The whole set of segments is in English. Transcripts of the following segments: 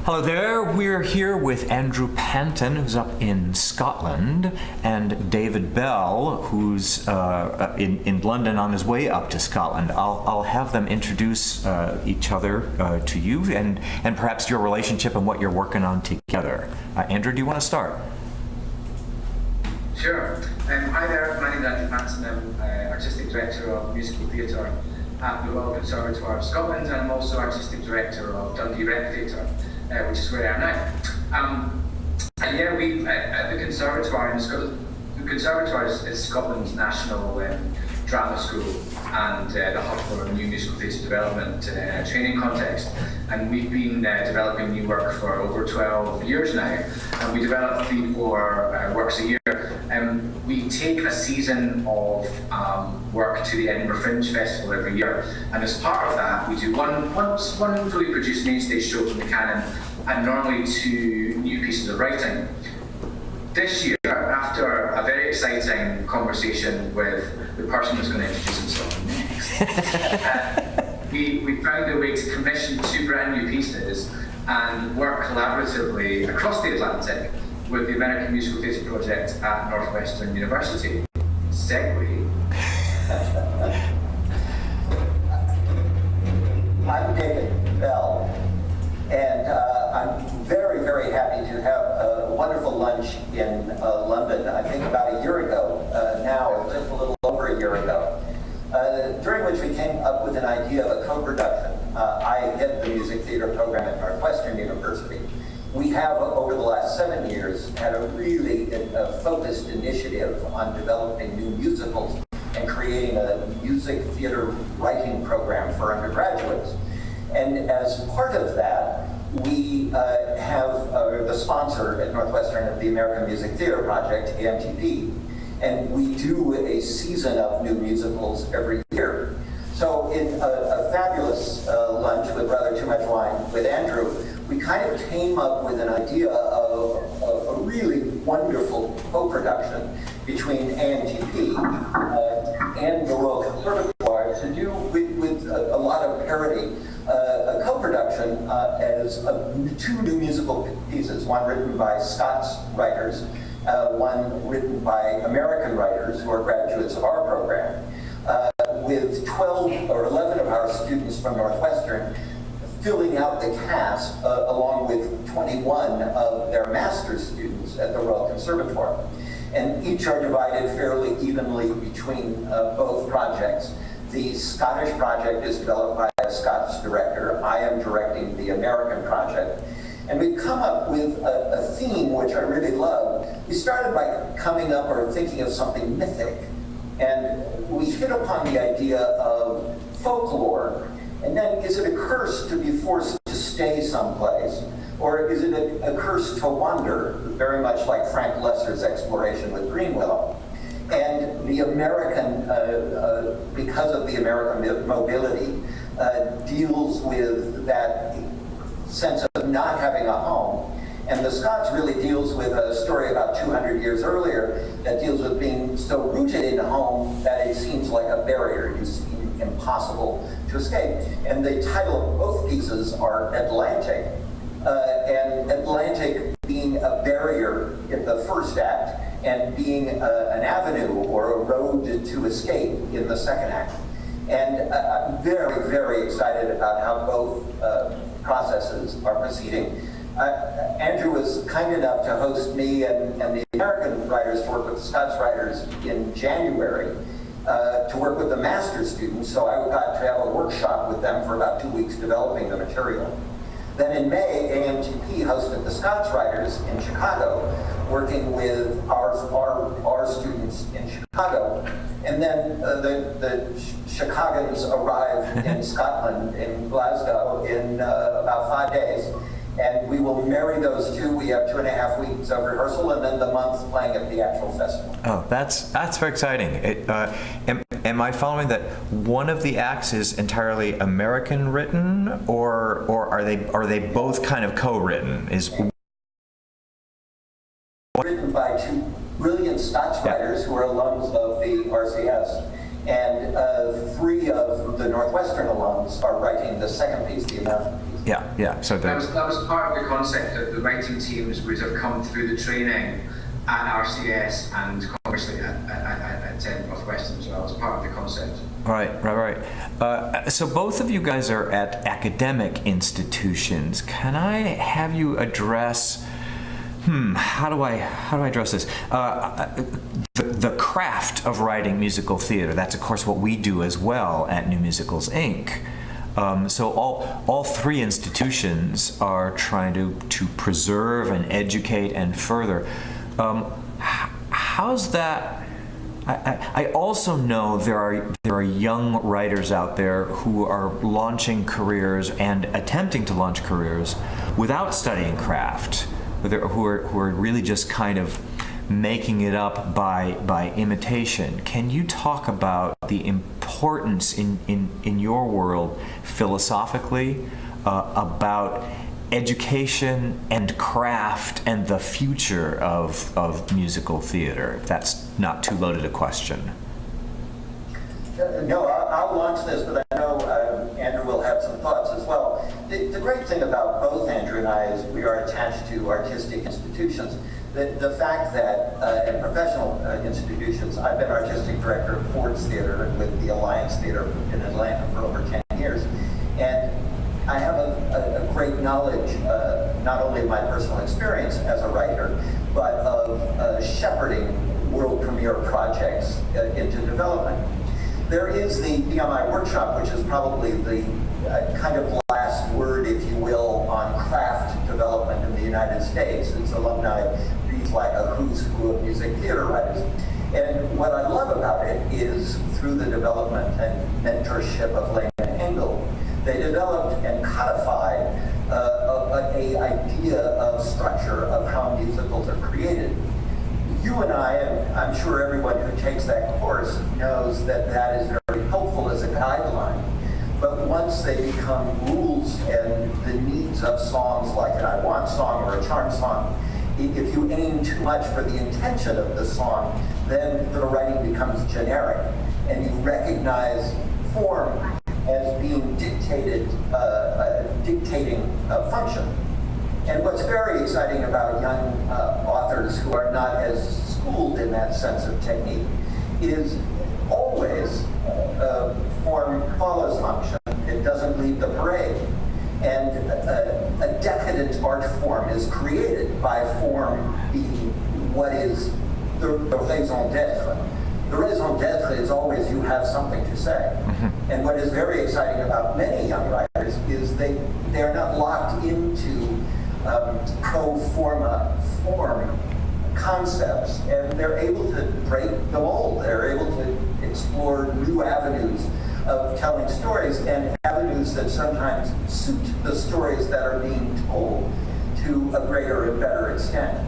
Hello there, we're here with Andrew Panton, who's up in Scotland, and David Bell, who's in London on his way up to Scotland. I'll have them introduce each other to you and perhaps your relationship and what you're working on together. Andrew, do you want to start? Sure. Hi there, my name is Andrew Panton. I'm Artistic Director of Musical Theatre at the Royal Conservatoire of Scotland, and I'm also Artistic Director of Dundee Rep Theatre, which is where I am now. And yeah, we at the Conservatoire in Scotland. The Conservatoire is Scotland's national drama school and the hub for a new musical theatre development training context. And we've been developing new work for over 12 years now. And we develop 3-4 works a year. We take a season of work to the Edinburgh Fringe Festival every year. And as part of that, we do one fully produced main stage show from the canon and normally 2 new pieces of writing. This year, after a very exciting conversation with the person who's going to introduce himself next, we found a way to commission 2 brand new pieces and work collaboratively across the Atlantic with the American Musical Theatre Project at Northwestern University. Segue. I'm David Bell, and I'm very, very happy to have a wonderful lunch in London, I think about a year ago now, or just a little over a year ago, during which we came up with an idea of a co-production. I head the music theater program at Northwestern University. We have, over the last 7 years, had a really focused initiative on developing new musicals and creating a music theater writing program for undergraduates. And as part of that, we have the sponsor at Northwestern of the American Music Theatre Project, AMTP, and we do a season of new musicals every year. So in a fabulous lunch with rather too much wine with Andrew, we kind of came up with an idea of a really wonderful co-production between AMTP and the Royal Conservatoire to do with a lot of parody, a co-production as 2 new musical pieces, one written by Scots writers, one written by American writers who are graduates of our program, with 12 or 11 of our students from Northwestern filling out the cast along with 21 of their master's students at the Royal Conservatoire. And each are divided fairly evenly between both projects. The Scottish project is developed by a Scots director. I am directing the American project. And we've come up with a theme which I really love. We started by coming up or thinking of something mythic. And we hit upon the idea of folklore. And then, is it a curse to be forced to stay someplace? Or is it a curse to wander, very much like Frank Lesser's exploration with Green Willow? And the American, because of the American mobility, deals with that sense of not having a home. And the Scots really deals with a story about 200 years earlier that deals with being so rooted in a home that it seems like a barrier. You seem impossible to escape. And the title of both pieces are Atlantic, and Atlantic being a barrier in the first act and being an avenue or a road to escape in the second act. And I'm very, very excited about how both processes are proceeding. Andrew was kind enough to host me and the American writers to work with the Scots writers in January to work with the master's students, so I got to have a workshop with them for about 2 weeks developing the material. Then in May, AMTP hosted the Scots writers in Chicago, working with our students in Chicago. And then the Chicagans arrived in Scotland, in Glasgow, in about 5 days. And we will marry those 2. We have 2.5 weeks of rehearsal, and then the month playing at the actual festival. Oh, that's very exciting. Am I following that one of the acts is entirely American written, or are they both kind of co-written? Written by 2 brilliant Scots writers who are alums of the RCS, and 3 of the Northwestern alums are writing the second piece, the American piece. Yeah. So that was part of the concept that the writing teams would have come through the training at RCS and obviously at Northwestern as well. As part of the concept. Right. So both of you guys are at academic institutions. Can I have you address? How do I address this? The craft of writing musical theater. That's of course what we do as well at New Musicals Inc. So all three institutions are trying to preserve and educate and further. How's that? I also know there are young writers out there who are launching careers and attempting to launch careers without studying craft, who are really just kind of making it up by imitation. Can you talk about the importance in your world philosophically about education and craft and the future of musical theater, if that's not too loaded a question? No, I'll launch this, but I know Andrew will have some thoughts as well. The great thing about both Andrew and I is we are attached to artistic institutions. The fact that in professional institutions, I've been artistic director of Ford's Theater and with the Alliance Theater in Atlanta for over 10 years. And I have a great knowledge, not only of my personal experience as a writer, but of shepherding world premiere projects into development. There is the BMI workshop, which is probably the kind of last word, if you will, on craft development in the United States. Its alumni reads like a who's who of music theater writers. And what I love about it is through the development and mentorship of Lehman Engel, they developed and codified an idea of structure of how musicals are created. You and I, and I'm sure everyone who takes that course knows that that is very helpful as a guideline. But once they become rules and the needs of songs like an I Want song or a charm song, if you aim too much for the intention of the song, then the writing becomes generic, and you recognize form as being dictating a function. And what's very exciting about young authors who are not as schooled in that sense of technique is always form follows function. It doesn't lead the parade. And a decadent art form is created by form being what is the raison d'etre. The raison d'etre is always you have something to say. Mm-hmm. And what is very exciting about many young writers is they are not locked into pro forma form concepts, and they're able to break the mold. They're able to explore new avenues of telling stories, and avenues that sometimes suit the stories that are being told to a greater and better extent.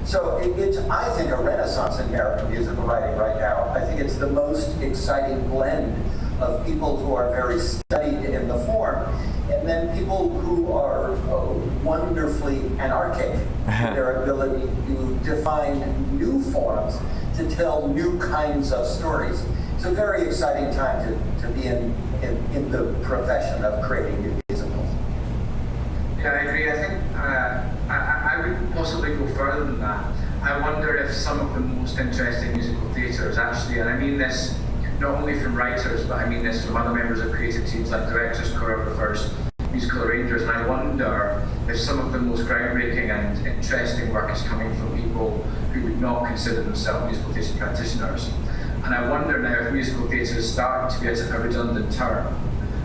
So it's, I think, a renaissance in American musical writing right now. I think it's the most exciting blend of people who are very studied in the form, and then people who are wonderfully anarchic in their ability to define new forms to tell new kinds of stories. It's a very exciting time to be in the profession of creating new musicals. Yeah, I agree. I think I would possibly go further than that. I wonder if some of the most interesting musical theatre is actually, and I mean this not only from writers, but I mean this from other members of creative teams like directors, choreographers, musical arrangers, and I wonder if some of the most groundbreaking and interesting work is coming from people who would not consider themselves musical theatre practitioners. And I wonder now if musical theatre is starting to be a redundant term.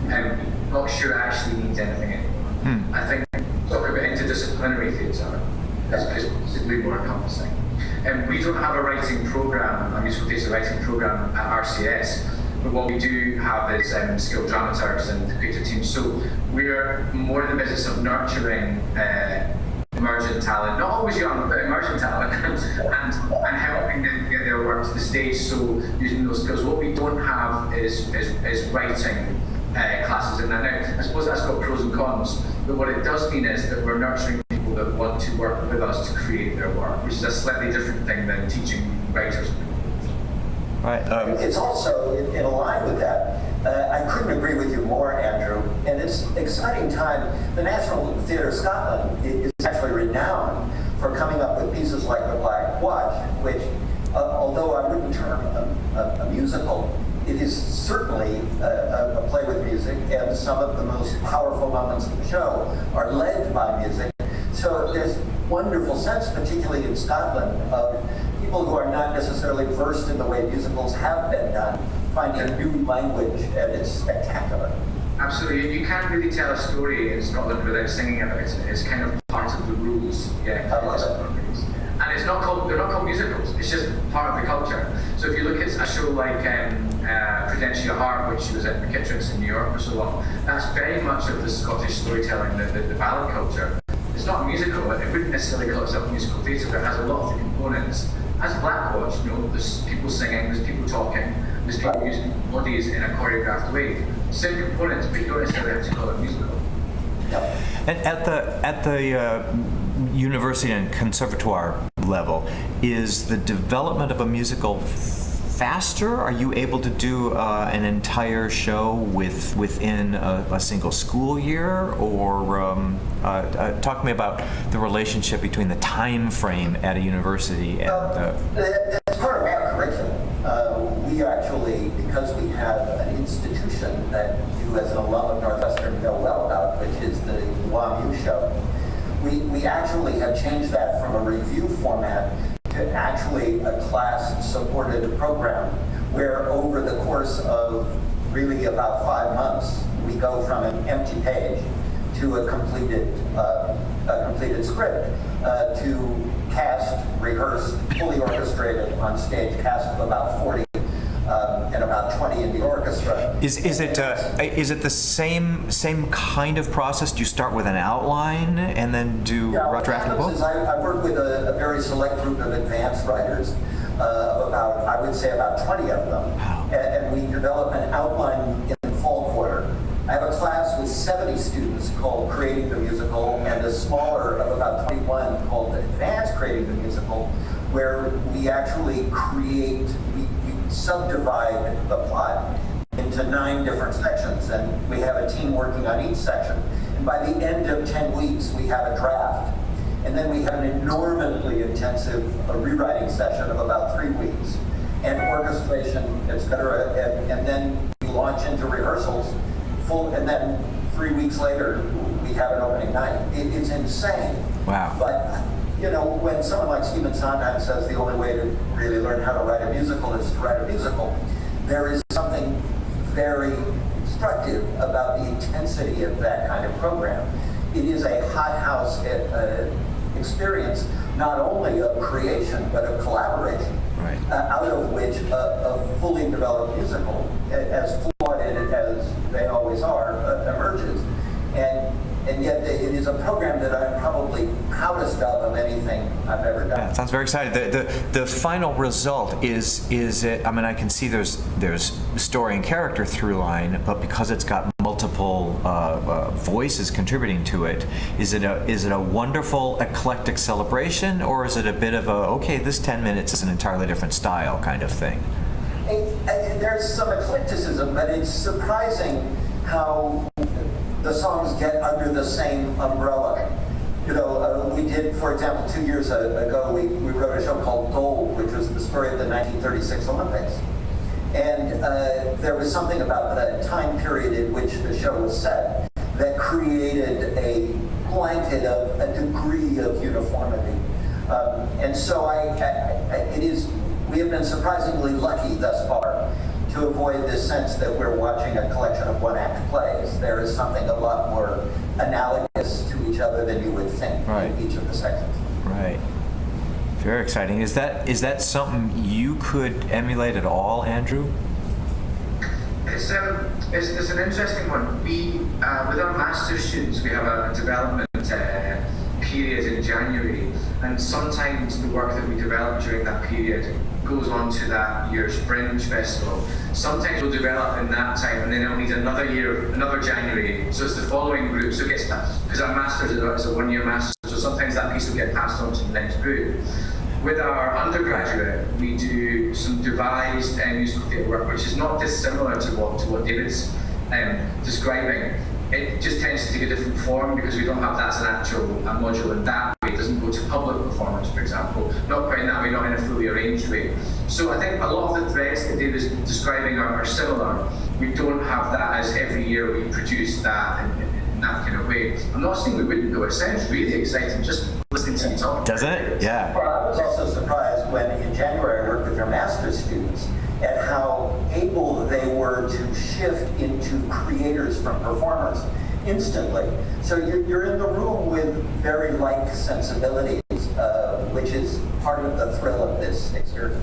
I'm not sure it actually means anything anymore. I think talk about interdisciplinary theatre is possibly more encompassing. We don't have a writing programme, a musical theatre writing programme at RCS, but what we do have is skilled dramaturgs and creative teams. So we're more in the business of nurturing emergent talent, not always young, but emergent talent, and helping them get their work to the stage. So using those skills, what we don't have is writing classes in that. Now, I suppose that's got pros and cons, but what it does mean is that we're nurturing people that want to work with us to create their work, which is a slightly different thing than teaching writers. Right. It's also in line with that. I couldn't agree with you more, Andrew. And it's an exciting time. The National Theatre of Scotland is actually renowned for coming up with pieces like The Black Watch, which, although I wouldn't term a musical, it is certainly a play with music, and some of the most powerful moments of the show are led by music. So there's wonderful sense, particularly in Scotland, of people who are not necessarily versed in the way musicals have been done, finding new language, and it's spectacular. Absolutely. You can't really tell a story in Scotland without singing about it. It's kind of part of the rules. Yeah. I love it. And they're not called musicals. It's just part of the culture. So if you look at a show like Prudential Heart, which was at McKittrick's in New York for so long, that's very much of the Scottish storytelling, the ballad culture. It's not a musical. It wouldn't necessarily call itself musical theatre, but it has a lot of the components. As Black Watch, there's people singing, there's people talking, there's people using bodies in a choreographed way. Same components, but you don't necessarily have to call it a musical. And at the university and conservatoire level, is the development of a musical faster? Are you able to do an entire show within a single school year, or talk to me about the relationship between the time frame at a university and As part of our curriculum, we actually, because we have an institution that you as an alum of Northwestern know well about, which is the WAMU show, we actually have changed that from a review format to actually a class-supported program where over the course of really about 5 months, we go from an empty page to a completed script, to cast, rehearsed, fully orchestrated on stage, cast of about 40 and about 20 in the orchestra. is it the same kind of process? Do you start with an outline and then do rough draft of the book? I work with a very select group of advanced writers, I would say about 20 of them, Wow. and we develop an outline in the fall quarter. I have a class with 70 students called Creating the Musical, and a smaller of about 21 called Advanced Creating the Musical, where we actually we subdivide the plot into 9 different sections, and we have a team working on each section. And by the end of 10 weeks, we have a draft. And then we have an enormously intensive rewriting session of about 3 weeks, and orchestration, etc. And then we launch into rehearsals, and then 3 weeks later, we have an opening night. It's insane. Wow. But when someone like Stephen Sondheim says the only way to really learn how to write a musical is to write a musical, there is something very instructive about the intensity of that kind of program. It is a hothouse experience, not only of creation, but of collaboration, Right. out of which a fully developed musical, as flawed as they always are, emerges. And yet it is a program that I'm probably proudest of anything I've ever done. Yeah, it sounds very exciting. The final result is it? I mean, I can see there's story and character through line, but because it's got multiple voices contributing to it, is it a wonderful eclectic celebration, or is it a bit of this 10 minutes is an entirely different style kind of thing? There's some eclecticism, but it's surprising how the songs get under the same umbrella. We did, for example, 2 years ago, we wrote a show called Gold, which was the story of the 1936 Olympics. And there was something about the time period in which the show was set that created a blanket of a degree of uniformity. And so we have been surprisingly lucky thus far to avoid this sense that we're watching a collection of one-act plays. There is something a lot more analogous to each other than you would think Right. in each of the sections. Right. Very exciting. Is that something you could emulate at all, Andrew? It's an interesting one. We, with our master's students, we have a development period in January, and sometimes the work that we develop during that period goes on to that year's Fringe Festival. Sometimes we'll develop in that time, and then it'll need another January. So it's the following group. So it gets passed, because our master's is a 1-year master's, so sometimes that piece will get passed on to the next group. With our undergraduate, we do some devised musical theatre work, which is not dissimilar to what David's describing. It just tends to take a different form because we don't have that as an actual module in that way. It doesn't go to public performance, for example. Not quite in that way, not in a fully arranged way. So I think a lot of the threads that David's describing are similar. We don't have that as every year we produce that in that kind of way. I'm not saying we wouldn't though. It sounds really exciting just listening to you talk. Doesn't it? Yeah. Well, I was also surprised when in January I worked with your master's students at how able they were to shift into creators from performers instantly. So you're in the room with very like sensibilities, which is part of the thrill of this experience.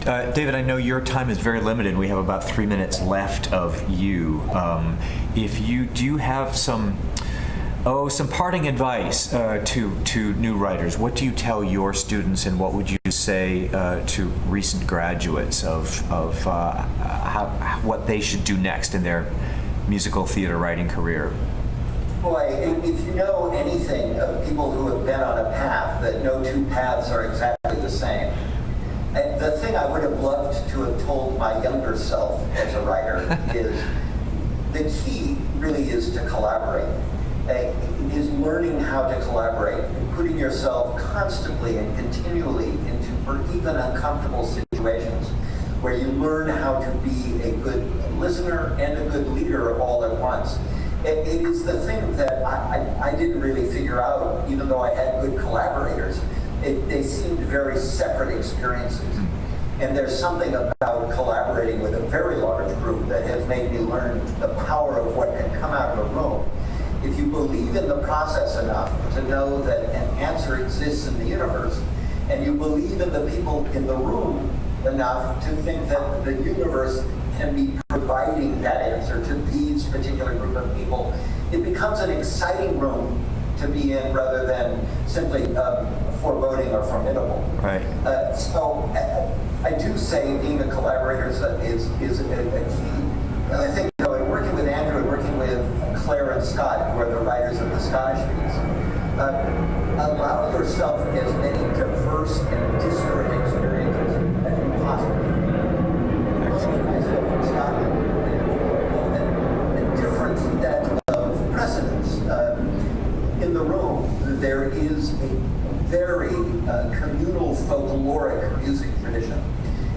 David, I know your time is very limited. We have about 3 minutes left of you. If you do have some parting advice to new writers, what do you tell your students, and what would you say to recent graduates of what they should do next in their musical theater writing career? Boy, if you know anything of people who have been on a path, that no two paths are exactly the same. And the thing I would have loved to have told my younger self as a writer is the key really is to collaborate. Is learning how to collaborate and putting yourself constantly and continually into even uncomfortable situations where you learn how to be a good listener and a good leader all at once. It is the thing that I didn't really figure out, even though I had good collaborators. They seemed very separate experiences. And there's something about collaborating with a very large group that has made me learn the power of what can come out of a room. If you believe in the process enough to know that an answer exists in the universe, and you believe in the people in the room enough to think that the universe can be providing that answer to these particular group of people, it becomes an exciting room to be in rather than simply foreboding or formidable. Right. So I do say being a collaborator is a key. And I think, in working with Andrew and working with Claire and Scott, who are the writers of the Scottish piece, allow yourself as many diverse and disparate experiences as you possibly can. Myself from Scotland, a different set of precedents. In the room, there is a very communal folkloric music tradition.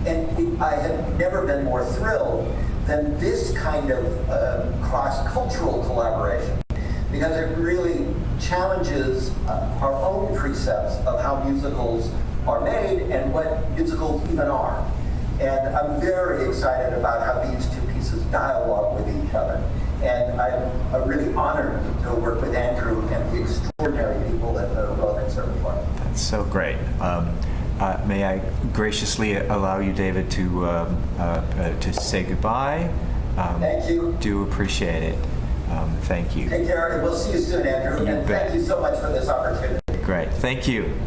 And I have never been more thrilled than this kind of cross-cultural collaboration, because it really challenges our own precepts of how musicals are made and what musicals even are. And I'm very excited about how these two pieces dialogue with each other. And I'm really honored to work with Andrew and the extraordinary people at the Royal Conservatoire. That's so great. May I graciously allow you, David, to say goodbye? Thank you. Do appreciate it. Thank you. Take care, and we'll see you soon, Andrew. And thank you so much for this opportunity. Great. Thank you.